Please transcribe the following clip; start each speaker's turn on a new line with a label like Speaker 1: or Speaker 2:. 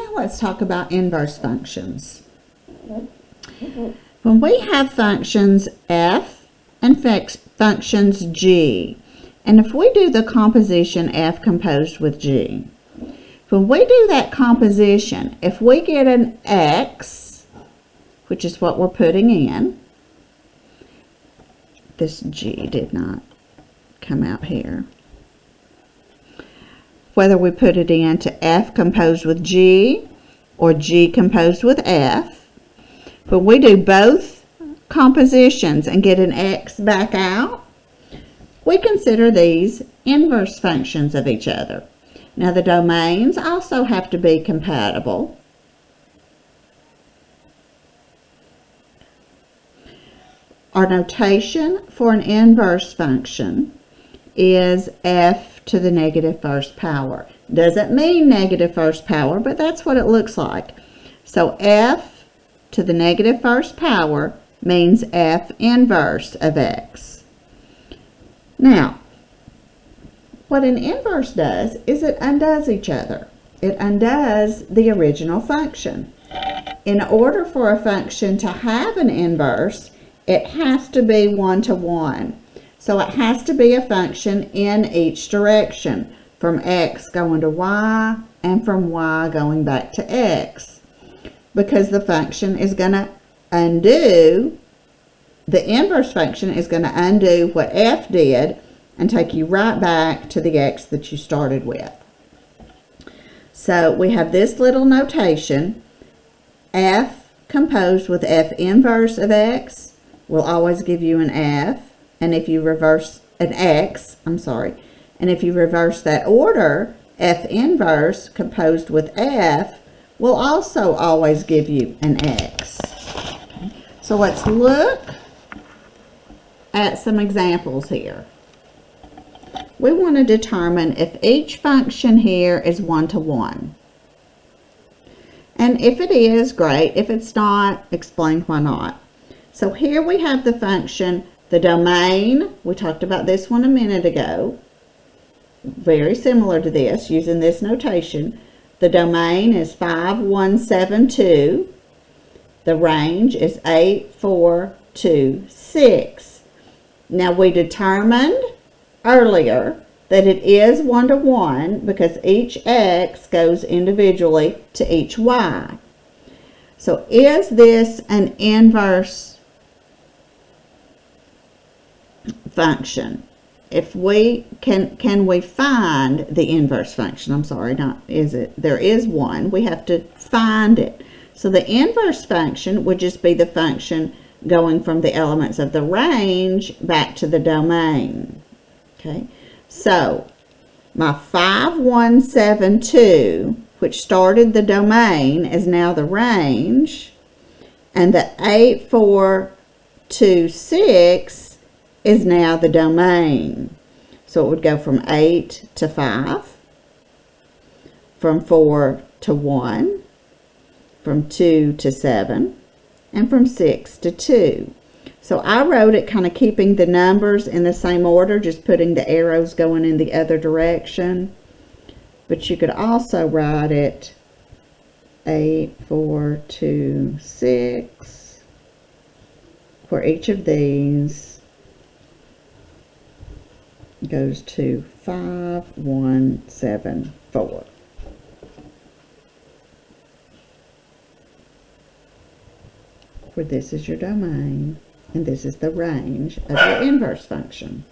Speaker 1: Now let's talk about inverse functions. When we have functions f and functions g, and if we do the composition f composed with g, when we do that composition, if we get an x, which is what we're putting in, this g did not come out here, whether we put it into f composed with g or g composed with f, when we do both compositions and get an x back out, we consider these inverse functions of each other. Now the domains also have to be compatible. Our notation for an inverse function is f to the negative first power. Doesn't mean negative first power, but that's what it looks like. So f to the negative first power means f inverse of x. Now, what an inverse does is it undoes each other. It undoes the original function. In order for a function to have an inverse, it has to be one-to-one. So it has to be a function in each direction, from x going to y and from y going back to x, because the function is going to undo, the inverse function is going to undo what f did and take you right back to the x that you started with. So we have this little notation, f composed with f inverse of x will always give you an f, and if you reverse an x, and if you reverse that order, f inverse composed with f will also always give you an x. So let's look at some examples here. We want to determine if each function here is one-to-one. And if it is, great. If it's not, explain why not. So here we have the function, the domain. We talked about this one a minute ago. Very similar to this, using this notation. The domain is 5, 1, 7, 2. The range is 8, 4, 2, 6. Now we determined earlier that it is one-to-one because each x goes individually to each y. So is this an inverse function? If we can we find the inverse function? I'm sorry, not is it. There is one. We have to find it. So the inverse function would just be the function going from the elements of the range back to the domain. Okay, so my 5, 1, 7, 2, which started the domain, is now the range, and the 8, 4, 2, 6 is now the domain. So it would go from 8 to 5, from 4 to 1, from 2 to 7, and from 6 to 2. So I wrote it kind of keeping the numbers in the same order, just putting the arrows going in the other direction. But you could also write it 8, 4, 2, 6, where each of these goes to 5, 1, 7, 4. Where this is your domain. And this is the range of your inverse function.